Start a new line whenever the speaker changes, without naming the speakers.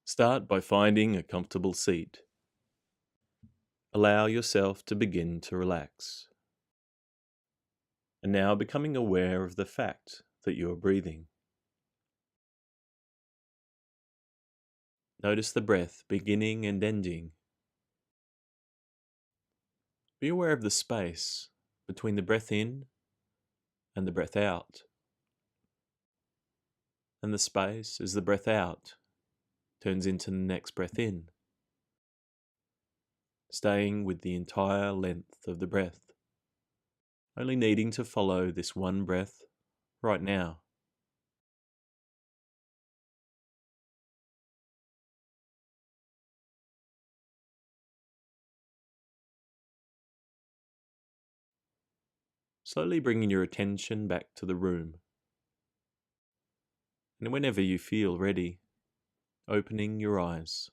Start by finding a comfortable seat. Allow yourself to begin to relax. And now becoming aware of the fact that you are breathing. Notice the breath beginning and ending. Be aware of the space between the breath in and the breath out, and the space as the breath out turns into the next breath in, staying with the entire length of the breath, only needing to follow this one breath right now. Slowly bringing your attention back to the room, and whenever you feel ready, opening your eyes.